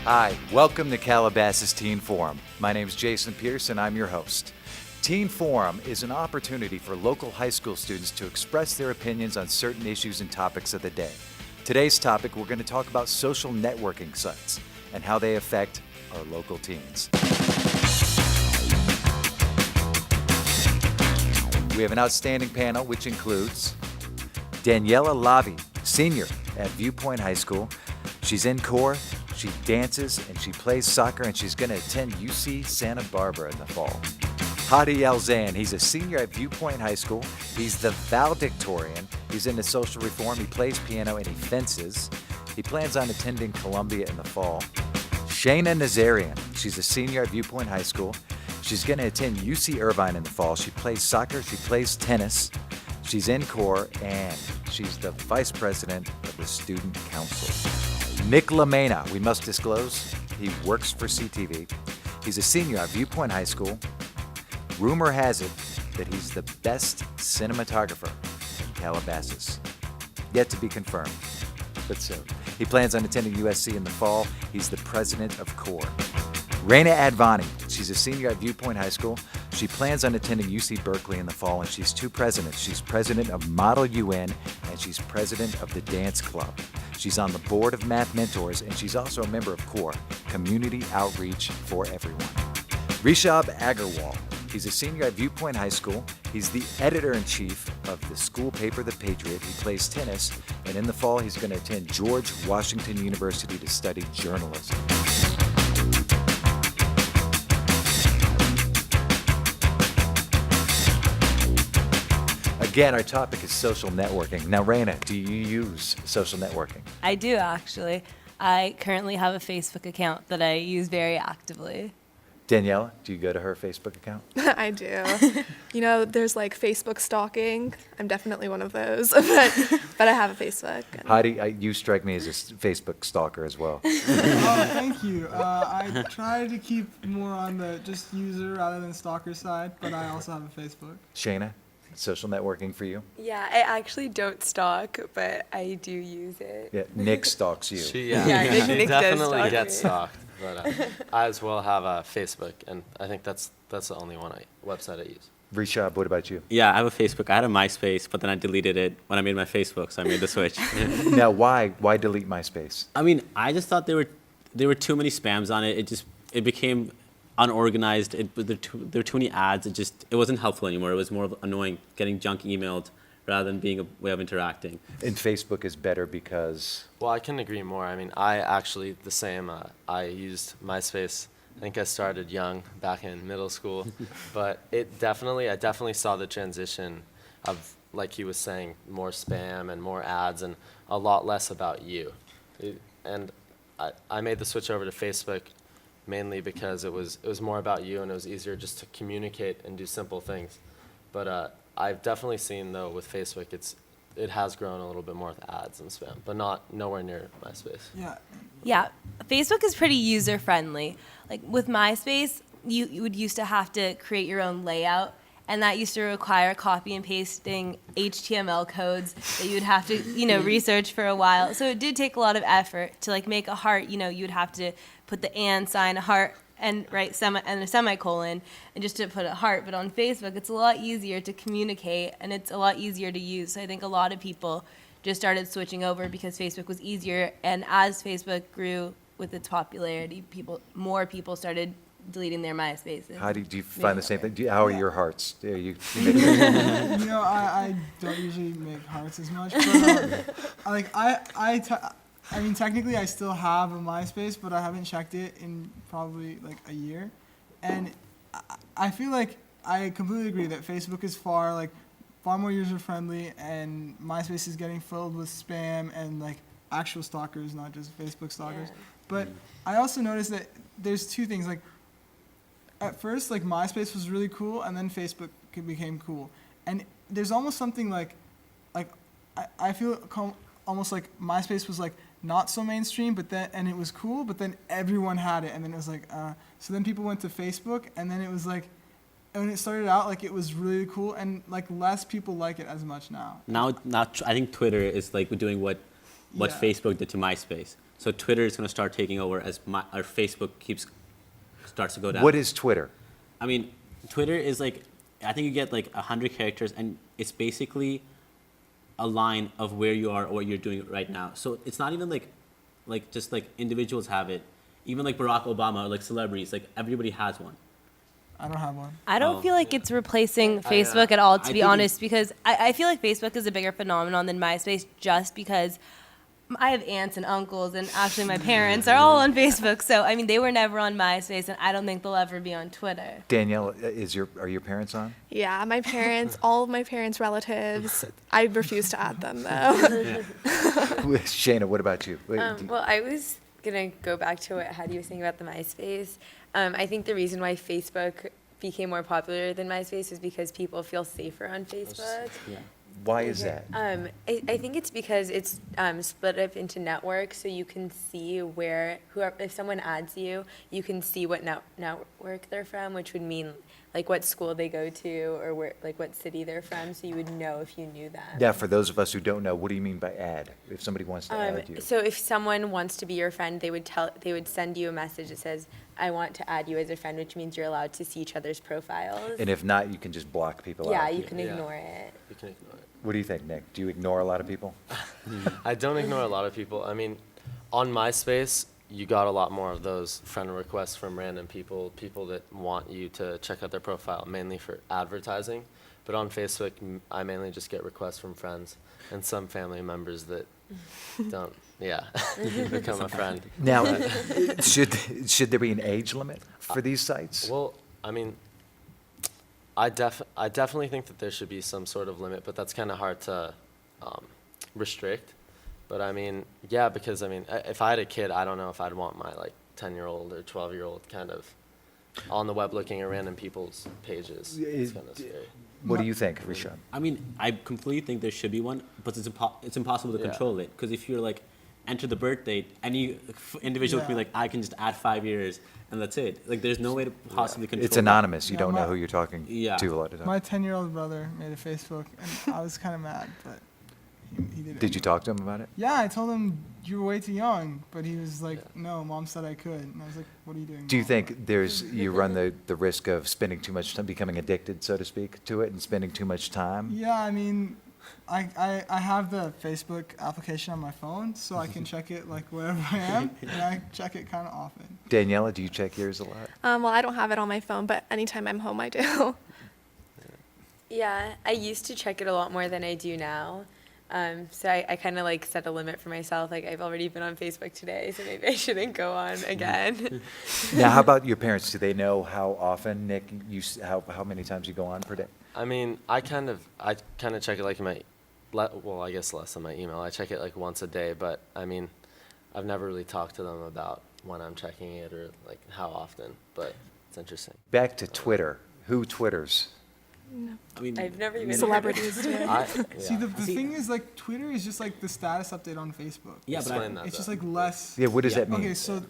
Hi, welcome to Calabasas Teen Forum. My name is Jason Pierce and I'm your host. Teen Forum is an opportunity for local high school students to express their opinions on certain issues and topics of the day. Today's topic, we're going to talk about social networking sites and how they affect our local teens. We have an outstanding panel which includes Daniela Lavi, senior at Viewpoint High School. She's in corps, she dances, and she plays soccer, and she's going to attend UC Santa Barbara in the fall. Hadi Alzan, he's a senior at Viewpoint High School. He's the valedictorian. He's into social reform. He plays piano and he fences. He plans on attending Columbia in the fall. Shayna Nazarian, she's a senior at Viewpoint High School. She's going to attend UC Irvine in the fall. She plays soccer, she plays tennis. She's in corps, and she's the vice president of the student council. Nick LaMena, we must disclose, he works for CTV. He's a senior at Viewpoint High School. Rumor has it that he's the best cinematographer in Calabasas. Yet to be confirmed, but soon. He plans on attending USC in the fall. He's the president of CORE. Raina Advani, she's a senior at Viewpoint High School. She plans on attending UC Berkeley in the fall, and she's two presidents. She's president of Model UN, and she's president of the Dance Club. She's on the board of Math Mentors, and she's also a member of CORE, Community Outreach for Everyone. Rishab Agarwal, he's a senior at Viewpoint High School. He's the editor-in-chief of the school paper, The Patriot. He plays tennis, and in the fall, he's going to attend George Washington University to study journalism. Again, our topic is social networking. Now, Raina, do you use social networking? I do, actually. I currently have a Facebook account that I use very actively. Daniela, do you go to her Facebook account? I do. You know, there's like Facebook stalking. I'm definitely one of those, but I have a Facebook. Heidi, you strike me as a Facebook stalker as well. Oh, thank you. I try to keep more on the just user rather than stalker side, but I also have a Facebook. Shayna, social networking for you? Yeah, I actually don't stalk, but I do use it. Yeah, Nick stalks you. She Nick does definitely stalk gets me. stalked, but I as well have a Facebook, and I think that's the only website I use. Rishab, what about you? Yeah, I have a Facebook. I had a MySpace, but then I deleted it when I made my Facebook, so I made the switch. Now, why delete MySpace? I mean, I just thought there were too many spams on it. It became unorganized. There were too many ads. It wasn't helpful anymore. It was more annoying getting junk emailed rather than being a way of interacting. And Facebook is better because? Well, I couldn't agree more. I mean, I actually the same. I used MySpace. I think I started young, back in middle school, but I definitely saw the transition of, like he was saying, more spam and more ads and a lot less about you. And I made the switch over to Facebook mainly because it was more about you and it was easier just to communicate and do simple things. But I've definitely seen, though, with Facebook, it has grown a little bit more with ads and spam, but nowhere near MySpace. Yeah. Yeah, Facebook is pretty user-friendly. Like with MySpace, you would used to have to create your own layout, and that used to require copy and pasting HTML codes that you'd have to, research for a while. So it did take a lot of effort to make a heart. You'd have to put the and sign, a heart, and write and a semicolon, and just to put a heart. But on Facebook, it's a lot easier to communicate, and it's a lot easier to use. So I think a lot of people just started switching over because Facebook was easier. And as Facebook grew with its popularity, more people started deleting their MySpaces. How do you find the same thing? How are your hearts? Do you I don't usually make hearts as much, but I mean, technically I still have a MySpace, but I haven't checked it in probably like a year, and I feel like I completely agree that Facebook is far more user friendly, and MySpace is getting filled with spam and like actual stalkers, not just Facebook stalkers. Yeah. But I also noticed that there's two things. Like at first, like MySpace was really cool, and then Facebook became cool, and there's almost something like I feel almost like MySpace was like not so mainstream, and it was cool, but then everyone had it, and then it was like, so then people went to Facebook, and then it was like, when it started out, like it was really cool, and like less people like it as much now. Now I think Twitter is like doing what what Yeah. Facebook did to MySpace. So Twitter is going to start taking over as our Facebook starts to go down. What is Twitter? I mean, Twitter is like, I think you get like 100 characters, and it's basically a line of where you are or what you're doing right now. So it's not even like just like individuals have it. Even like Barack Obama or like celebrities, like everybody has one. I don't have one. I don't Oh, feel like it's replacing I, Facebook at all, to I be think honest, because I feel like Facebook is a bigger phenomenon than MySpace just because I have aunts and uncles, and actually my parents are all on Facebook. So, I mean, they were never on MySpace, and I don't think they'll ever be on Twitter. Danielle, are your parents on? Yeah, my parents, all of my parents' relatives. I refuse to add them though. Shayna, what about you? Well, I was gonna go back to what Hattie was saying about the MySpace. I think the reason why Facebook became more popular than MySpace is because people feel safer on Facebook. Yeah. Why is that? I think it's because it's split up into networks, so you can see if someone adds you, you can see what network they're from, which would mean like what school they go to or what city they're from, so you would know if you knew them. Now, for those of us who don't know, what do you mean by add? If somebody wants to add you? So if someone wants to be your friend, they would send you a message that says, "I want to add you as a friend," which means you're allowed to see each other's profiles. And if not, you can just block people Yeah, out. you can Yeah. ignore it. You can ignore it. What do you think, Nick? Do you ignore a lot of people? I don't ignore a lot of people. I mean, on MySpace, you got a lot more of those friend requests from random people that want you to check out their profile, mainly for advertising. But on Facebook, I mainly just get requests from friends and some family members that don't, become a friend. Now, should there be an age limit for these sites? Well, I mean, I definitely think that there should be some sort of limit, but that's kind of hard to restrict. But I mean, yeah, because I mean, if I had a kid, I don't know if I'd want my like 10-year-old or 12-year-old kind of on the web looking at random people's pages. It's kind of scary. What do you think, Rishad? I mean, I completely think there should be one, but it's impossible to Yeah. control it. Because if you're like, enter the birth date, any individual can be Yeah. like, I can just add 5 years, and that's it. Like, there's no way to possibly control It's that. anonymous. You Yeah, don't know my- who you're talking Yeah. to a lot of My times. 10-year-old brother made a Facebook, and I was kind of mad, but he did it. Did you talk to him about it? Yeah, I told him you're way too young, but he was like, "No, Mom said I could," and I was like, "What are you doing?" Do you Mom?" think you run the risk of spending too much time, becoming addicted, so to speak, to it and spending too much time? Yeah, I mean, I have the Facebook application on my phone, so I can check it like wherever I am, and I check it kind of often. Daniela, do you check yours a lot? Well, I don't have it on my phone, but anytime I'm home, I do. Yeah, I used to check it a lot more than I do now. So I kind of like set a limit for myself. Like I've already been on Facebook today, so maybe I shouldn't go on again. Now, how about your parents? Do they know how often, Nick, how many times you go on per day? I mean, I kind of check it like in my, well, I guess less than my email. I check it like once a day, but I mean, I've never really talked to them about when I'm checking it or like how often, but it's interesting. Back to Twitter. Who Twitters? I mean, I've never even Celebrities do. See, the See- thing is, like, Twitter is just like the status update on Facebook. Yeah, but Explain that. It's just though. like less. Yeah, what does Yeah. that mean? Okay, so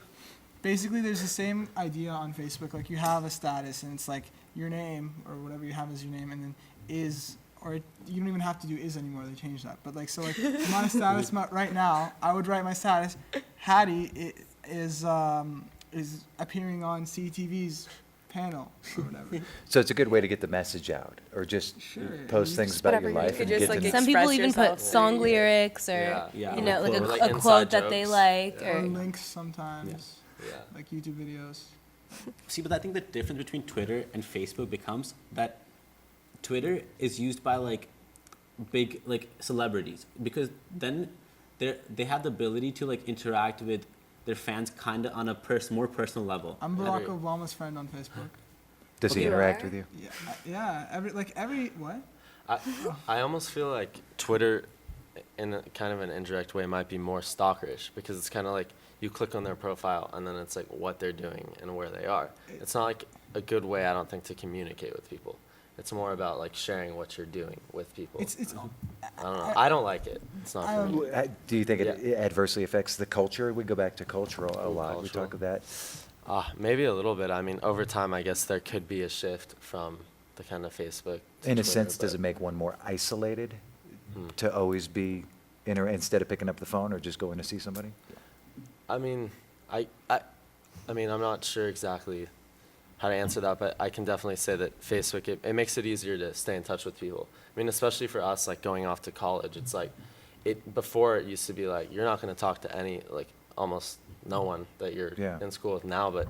basically, there's the same idea on Facebook. Like, you have a status, and it's like your name or whatever you have as your name, and then is, or you don't even have to do is anymore. They changed that. But like, so like my status right now, I would write my status. Hattie is appearing on CTV's panel or whatever. So it's a good way to get the message out, or just Sure. post things about your Whatever you life do. and You could get just, to like, know. Some people Express even yourself put song through- lyrics or, Yeah. Yeah. you know, like Or, a, like, a inside quote that they jokes. like. Yeah. Or Or links sometimes, Yeah. like YouTube videos. See, but I think the difference between Twitter and Facebook becomes that Twitter is used by like big like celebrities, because then they have the ability to like interact with their fans kind of on a more personal level. I'm Barack Agree. Obama's friend on Facebook. Does he Okay. interact You with you? Yeah, every what? I almost feel like Twitter, in a, kind of an indirect way, might be more stalkerish because it's kind of like you click on their profile and then it's like what they're doing and where they are. It's not like a good way, I don't think, to communicate with people. It's more about like sharing what you're doing with people. It's I don't know. I don't like it. It's not for me. Do you think it Yeah. adversely affects the culture? We go back to culture a lot. We Cultural. talk of that. Maybe a little bit. I mean, over time, I guess there could be a shift from the kind of Facebook. To In a Twitter, sense, does but- it make one more isolated Hmm. to always be instead of picking up the phone or just going to see somebody? I mean, I mean, I'm not sure exactly how to answer that, but I can definitely say that Facebook, it makes it easier to stay in touch with people. I mean, especially for us, like going off to college, it's like, before it used to be like, you're not going to talk to like almost no one that you're Yeah. in school with now, but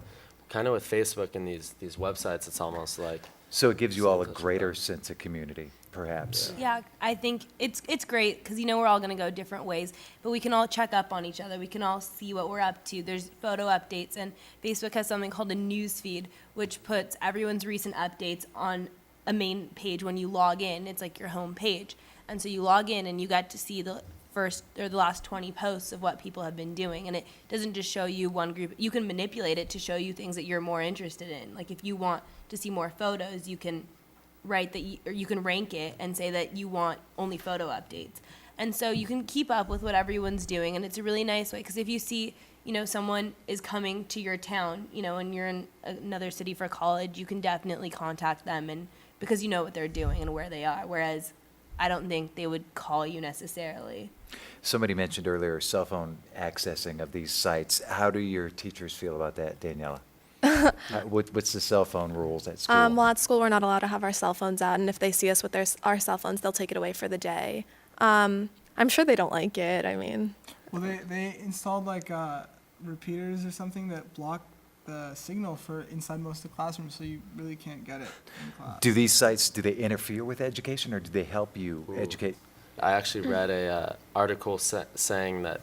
kind of with Facebook and these websites, it's almost like, So it gives you all a Stay in touch with greater them. sense of community, perhaps. Yeah, I think it's great because we're all going to go different ways, but we can all check up on each other. We can all see what we're up to. There's photo updates, and Facebook has something called a news feed, which puts everyone's recent updates on a main page when you log in. It's like your home page. And so you log in and you get to see the first or the last 20 posts of what people have been doing. And it doesn't just show you one group. You can manipulate it to show you things that you're more interested in. Like if you want to see more photos, you can write that or you can rank it and say that you want only photo updates. And so you can keep up with what everyone's doing, and it's a really nice way because if you see, someone is coming to your town, and you're in another city for college, you can definitely contact them and because you know what they're doing and where they are, whereas I don't think they would call you necessarily. Somebody mentioned earlier cell phone accessing of these sites. How do your teachers feel about that, Daniela? What's the cell phone rules at school? Well, at school, we're not allowed to have our cell phones out, and if they see us with our cell phones, they'll take it away for the day. I'm sure they don't like it. I mean, Well, they installed like repeaters or something that block the signal for inside most of the classrooms, so you really can't get it in class. Do these sites, do they interfere with education or do they help you Ooh. educate? I actually read a article saying that,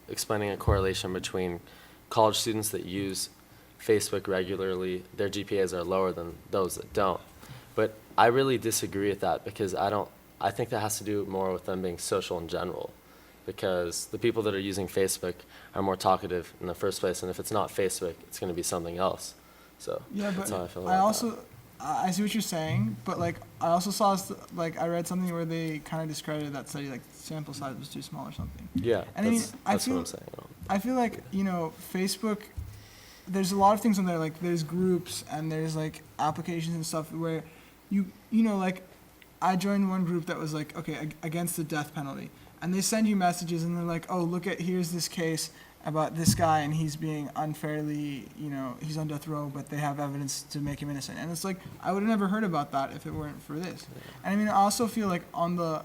explaining a correlation between college students that use Facebook regularly, their GPAs are lower than those that don't. But I really disagree with that because I think that has to do more with them being social in general. Because the people that are using Facebook are more talkative in the first place, and if it's not Facebook, it's going to be something else. So Yeah, that's but how I feel I about also I see what you're saying, but like I also saw I read something where they kind of discredited that study, like sample size was too small or something. that. Yeah, And I mean, that's, I that's feel- what I'm saying. I feel like Facebook. There's a lot of things on there, like there's groups and there's like applications and stuff where like I joined one group that was like, okay, against the death penalty. And they send you messages and they're like, oh, here's this case about this guy and he's being unfairly, he's on death row, but they have evidence to make him innocent. And it's like, I would have never heard about that if it weren't for this. And I mean, I also feel like on the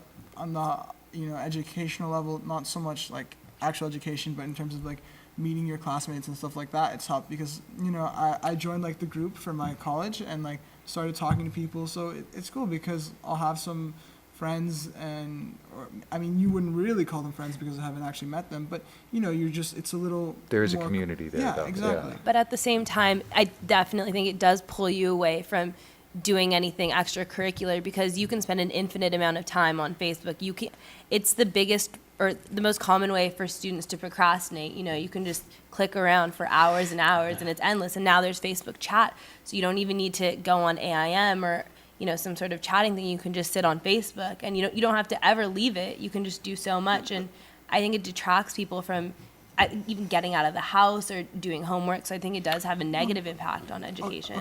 educational level, not so much like actual education, but in terms of like meeting your classmates and stuff like that, it's helped because, I joined like the group for my college and like started talking to people. So it's cool because I'll have some friends you wouldn't really call them friends because I haven't actually met them, but it's a little There is a more- community there, Yeah, though. exactly. But at the same time, I definitely think it does pull you away from doing anything extracurricular because you can spend an infinite amount of time on Facebook. It's the biggest or the most common way for students to procrastinate. You can just click around for hours and hours and it's endless. And now there's Facebook chat, so you don't even need to go on AIM or some sort of chatting thing. You can just sit on Facebook and you don't have to ever leave it. You can just do so much. And I think it detracts people from even getting out of the house or doing homework. So I think it does have a negative impact on education.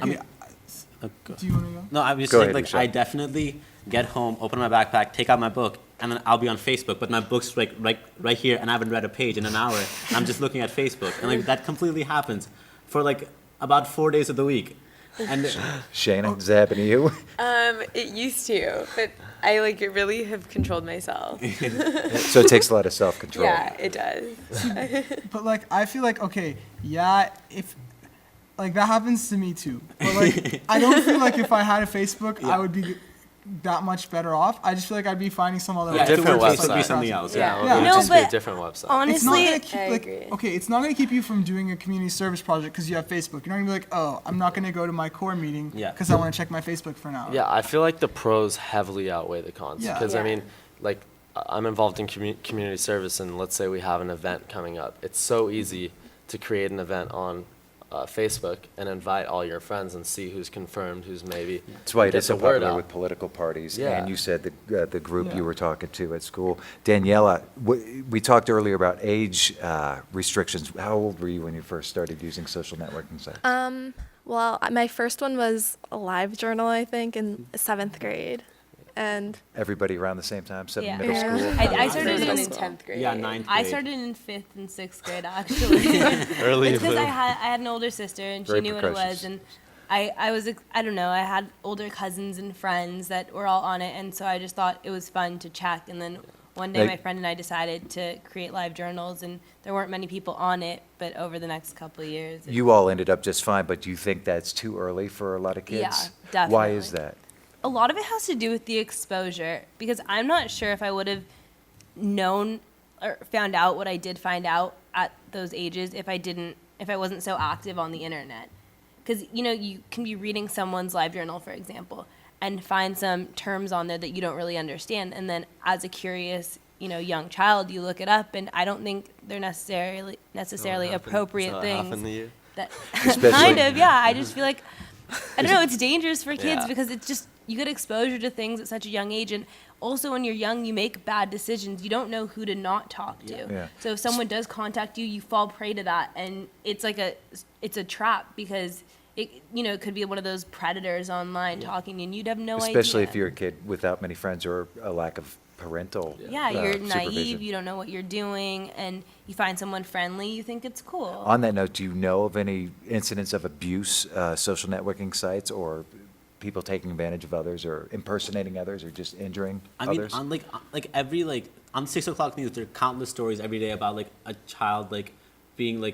Okay. Do you want to go? No, I was Go saying, ahead, like, Isha. I definitely get home, open my backpack, take out my book, and then I'll be on Facebook, but my book's like right here, and I haven't read a page in an hour, and I'm just looking at Facebook. And like that completely happens for like about 4 days of the week. And Shayna, does that happen to you? It used to, but I really have controlled myself. So it takes a lot of self-control. Yeah, it does. But like I feel like if like that happens to me too. But like I don't feel like if I had a Facebook I would be that much better off. I just feel like I'd be finding some other Yeah, way. if it different were Facebook, it'd be website. something else. Yeah. It Yeah. would No, just be a but different website. It's not Honestly, gonna keep I like agree. okay, it's not gonna keep you from doing a community service project because you have Facebook. You're not gonna be like, oh, I'm not gonna go to my core meeting Yeah. because I want to check my Facebook for an hour. Yeah, I feel like the pros heavily outweigh the cons. Yeah. Because, Yeah. I mean, like, I'm involved in community service, and let's say we have an event coming up. It's so easy to create an event on Facebook and invite all your friends and see who's confirmed, who's maybe. That's why it get is so the word popular out. with political parties. Yeah. And you said the group Yeah. you were talking to at school. Daniela, we talked earlier about age restrictions. How old were you when you first started using social networking sites? well, my first one was a live journal, I think, in 7th grade. And Everybody around the same time, 7 Yeah. middle Yeah. school. I There started was in one in school. 10th grade. Yeah, ninth I grade. started in 5th and 6th grade, actually. Early It's because blue. I had an older sister, and she Very knew what it precocious. was. And I was, I don't know, I had older cousins and friends that were all on it. And so I just thought it was fun to check. And then one day, Like- my friend and I decided to create live journals. And there weren't many people on it. But over the next couple of years, You all ended up just fine, but do you think that's too early for a lot of kids? Yeah, Why is definitely. that? a lot of it has to do with the exposure, because I'm not sure if I would have known or found out what I did find out at those ages if I wasn't so active on the internet. Because, you can be reading someone's live journal, for example, and find some terms on there that you don't really understand. And then as a curious, young child, you look it up, and I don't think they're necessarily appropriate things. Happened to you? That Especially- kind of, yeah. I just feel like, I don't know, it's dangerous for kids Yeah. because it's just, you get exposure to things at such a young age. And also when you're young, you make bad decisions. You don't know who to not talk to. Yeah. So if someone does contact you, you fall prey to that. And it's like it's a trap because it could be one of those predators online talking and you'd have no idea. Especially if you're a kid without many friends or a lack of parental Yeah, you're naive, supervision. you don't know what you're doing, and you find someone friendly, you think it's cool. On that note, do you know of any incidents of abuse, social networking sites, or people taking advantage of others, or impersonating others, or just injuring I mean, others? on every on 6 o'clock news, there are countless stories every day about a child being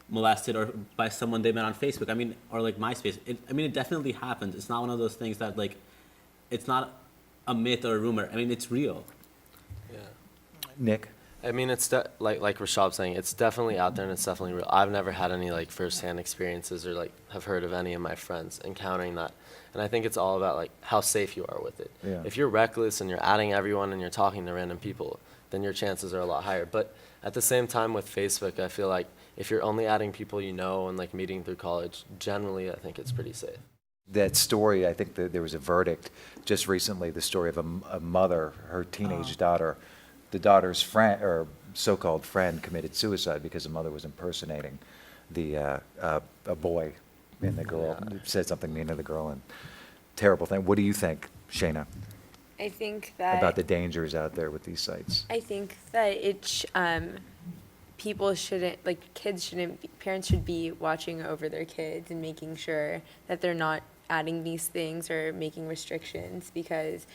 molested or by someone they met on Facebook. I mean, or MySpace. It definitely happens. It's not one of those things that it's not a myth or a rumor. I mean, it's real. Yeah. Nick? I mean, it's like Rashab saying, it's definitely out there and it's definitely real. I've never had any firsthand experiences or have heard of any of my friends encountering that. And I think it's all about how safe you are with it. Yeah. If you're reckless and you're adding everyone and you're talking to random people, then your chances are a lot higher. But at the same time with Facebook, I feel like if you're only adding people you know and meeting through college, generally I think it's pretty safe. That story, I think that there was a verdict just recently, the story of a mother, her teenage daughter. The daughter's friend, or so-called friend, committed suicide because the mother was impersonating a boy, and the girl said something mean to the girl, and terrible thing. What do you think, Shayna, I think that about the dangers out there with these sites? I think that people shouldn't, parents should be watching over their kids and making sure that they're not adding these things or making restrictions, because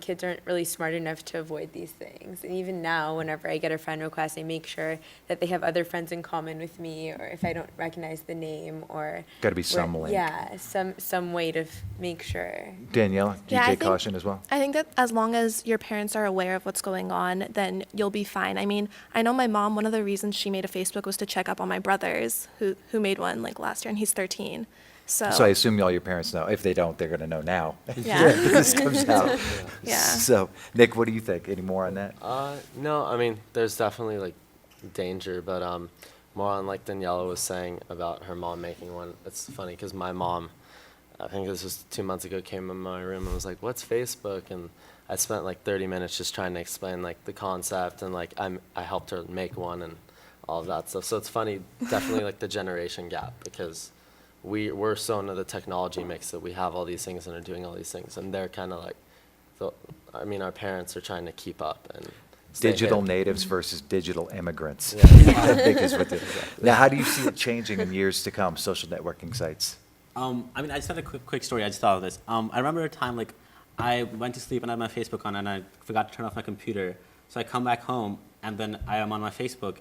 kids aren't really smart enough to avoid these things. And even now, whenever I get a friend request, I make sure that they have other friends in common with me, or if I don't recognize the name, or Gotta be some link. Yeah, some way to make sure. Daniela, do you Yeah, I take think- caution as well? I think that as long as your parents are aware of what's going on, then you'll be fine. I mean, I know my mom, one of the reasons she made a Facebook was to check up on my brothers, who made one last year, and he's 13. So I assume all your parents know. If they don't, they're going to know now. Yeah. This comes out. Yeah. So, Nick, what do you think? Any more on that? No, I mean, there's definitely danger, but more on Daniela was saying about her mom making one. It's funny because my mom, I think this was 2 months ago, came in my room and was like, "What's Facebook?" And I spent 30 minutes just trying to explain the concept, and I helped her make one and all of that stuff. So it's funny, definitely the generation gap, because we're so into the technology mix that we have all these things and are doing all these things, and they're kind of our parents are trying to keep up and stay Digital hip. natives versus digital immigrants. Yeah. I think is what Now, how do you see it changing in years to come, social networking sites? I just had a quick story. I just thought of this. I remember a time I went to sleep and I had my Facebook on and I forgot to turn off my computer. So I come back home and then I am on my Facebook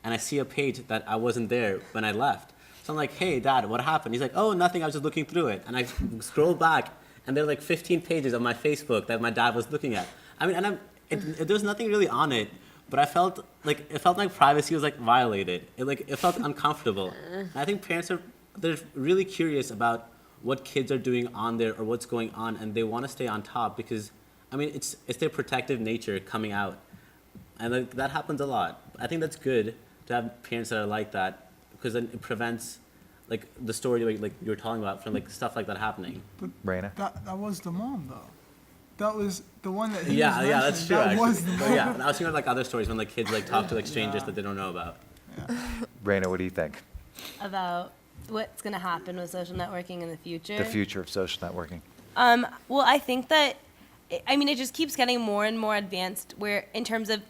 and I see a page that I wasn't there when I left. So I'm like, "Hey, Dad, what happened?" He's like, "Oh, nothing. I was just looking through it." And I scroll back and there are 15 pages of my Facebook that my dad was looking at. There was nothing really on it, but I felt like privacy was violated. It felt uncomfortable. And I think they're really curious about what kids are doing on there or what's going on, and they want to stay on top because, it's their protective nature coming out, and that happens a lot. I think that's good to have parents that are like that, because then it prevents the story you were talking about from stuff like that happening. Raina? That was the mom, though. That was the one that he Yeah, was yeah, that's true. mentioning. That was Actually. the But mom. yeah, I was thinking of other stories when kids talk to strangers that they don't know about. Raina, what do you think? About what's going to happen with social networking in the future. The future of social networking. Well, I think that I mean, it just keeps getting more and more advanced. Where in terms of,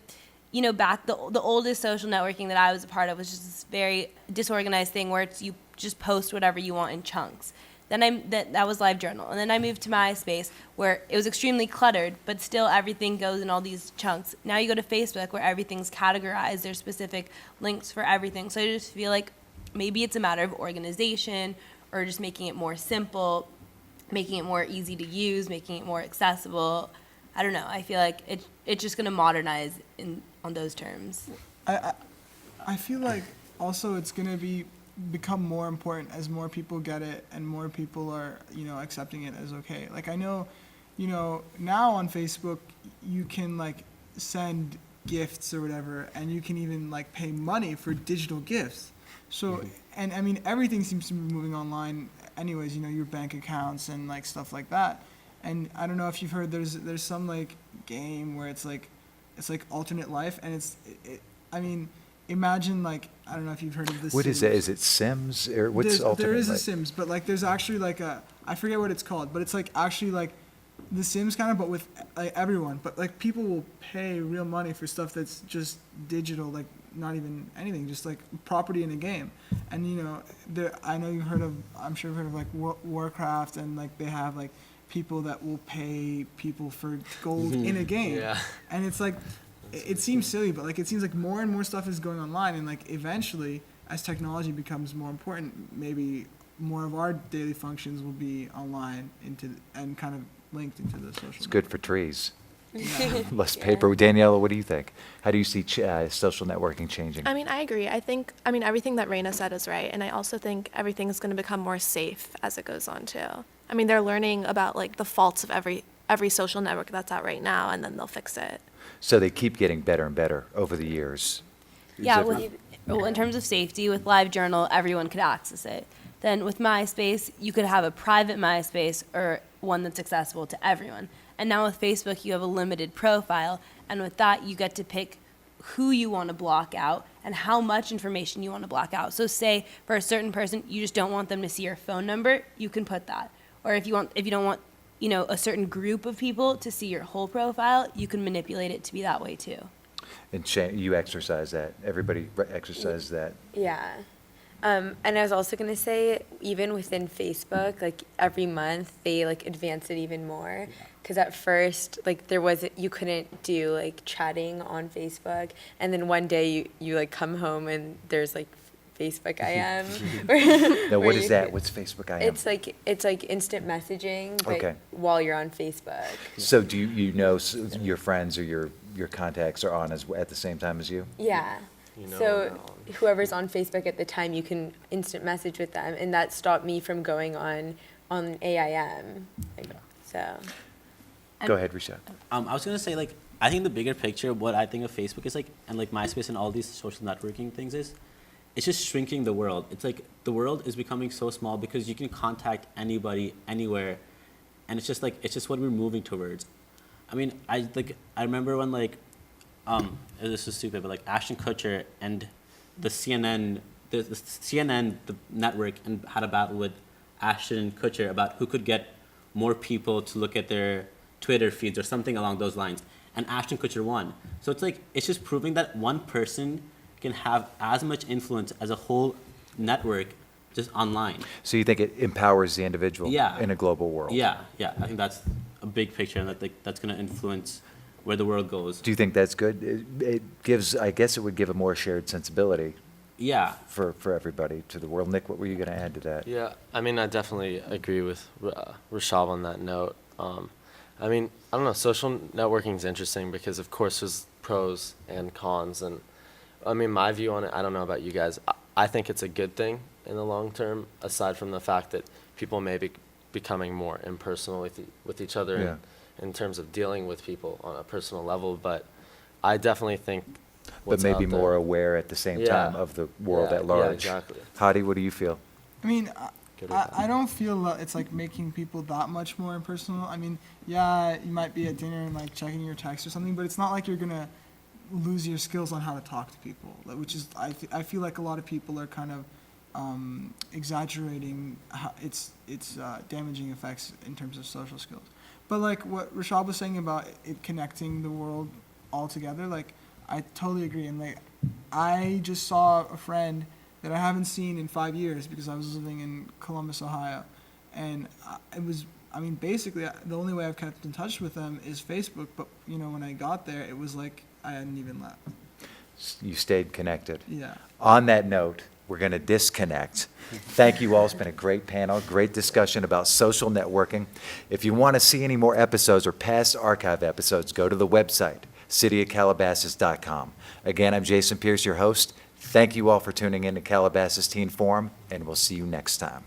back the oldest social networking that I was a part of was just this very disorganized thing where you just post whatever you want in chunks. Then that was LiveJournal, and then I moved to MySpace where it was extremely cluttered, but still everything goes in all these chunks. Now you go to Facebook where everything's categorized. There's specific links for everything. So I just feel like maybe it's a matter of organization or just making it more simple, making it more easy to use, making it more accessible. I don't know. I feel like it's just going to modernize on those terms. I feel like also it's going to become more important as more people get it and more people are, accepting it as okay. Like I know, now on Facebook you can like send gifts or whatever, and you can even like pay money for digital gifts. So, and I mean, everything seems to be moving online anyways, your bank accounts and like stuff like that. And I don't know if you've heard, there's some like game where it's like alternate life, and I mean, imagine like, I don't know if you've heard of this. What is that? Is it Sims or what's alternate? There is a life? Sims, but like there's actually like I forget what it's called, but it's like actually like the Sims kind of, but with like everyone. But like people will pay real money for stuff that's just digital, like not even anything, just like property in a game. And I know I'm sure you've heard of like Warcraft, and like they have like people that will pay people for gold in a game. Yeah. And it's like, it seems silly, but like it seems like more and more stuff is going online, and like eventually, as technology becomes more important, maybe more of our daily functions will be online and kind of linked into the social. It's good for trees. Less paper. Daniela, what do you think? How do you see social networking changing? I mean, I agree. I mean, everything that Reina said is right. And I also think everything is going to become more safe as it goes on, too. I mean, they're learning about, like, the faults of every social network that's out right now, and then they'll fix it. So they keep getting better and better over the years. Yeah, Is it- well, in terms of safety, with LiveJournal, everyone could access it. Then with MySpace, you could have a private MySpace or one that's accessible to everyone. And now with Facebook, you have a limited profile, and with that, you get to pick who you want to block out and how much information you want to block out. So say for a certain person, you just don't want them to see your phone number, you can put that. Or if you don't want, a certain group of people to see your whole profile, you can manipulate it to be that way too. And you exercise that. Everybody exercises that. Yeah. And I was also going to say, even within Facebook, like every month they like advance it even more. Because at first, like you couldn't do like chatting on Facebook, and then one day you like come home and there's like Facebook IM. Now, what is that? What's Facebook IM? It's like instant messaging, but Okay. while you're on Facebook. So do you know your friends or your contacts are on at the same time as you? Yeah. So whoever's on Facebook at the time, you can instant message with them, and that stopped me from going on AIM. So. Go ahead, Rishad. I was gonna say, like, I think the bigger picture of what I think of Facebook is like, and like MySpace and all these social networking things is, it's just shrinking the world. It's like the world is becoming so small because you can contact anybody, anywhere, and it's just what we're moving towards. I mean, I remember when like, this is stupid, but like Ashton Kutcher and the CNN, the network, and had a battle with Ashton Kutcher about who could get more people to look at their Twitter feeds or something along those lines, and Ashton Kutcher won. So it's just proving that one person can have as much influence as a whole network just online. So you think it empowers the individual in a global world? Yeah. I think that's a big picture, and that's going to influence where the world goes. Do you think that's good? It gives, I guess it would give a more shared sensibility Yeah. for everybody to the world. Nick, what were you going to add to that? Yeah, I mean, I definitely agree with Rashab on that note. I mean, I don't know, social networking is interesting because, of course, there's pros and cons. And, I mean, my view on it, I don't know about you guys, I think it's a good thing in the long term, aside from the fact that people may be becoming more impersonal with each other in terms of dealing with people on a personal level. But I definitely think But maybe more aware at the same time of the world at large. Yeah, exactly. Hadi, what do you feel? I mean, Good with I don't feel it's like making people that much more impersonal. I mean, yeah, you might be at dinner and like checking your text or something, but it's not like you're gonna lose your skills on how to talk to people, which is I feel like a lot of people are kind of exaggerating its damaging effects in terms of social skills. But like what Rashad was saying about it connecting the world all together, like I totally agree. And like I just saw a friend that I haven't seen in 5 years because I was living in Columbus, Ohio, and it was. I mean, basically, the only way I've kept in touch with them is Facebook. But you know, when I got there, it was like I hadn't even left. You stayed connected. Yeah. On that note, we're going to disconnect. Thank you all. It's been a great panel, great discussion about social networking. If you want to see any more episodes or past archive episodes, go to the website, cityofcalabasas.com. Again, I'm Jason Pierce, your host. Thank you all for tuning in to Calabasas Teen Forum, and we'll see you next time.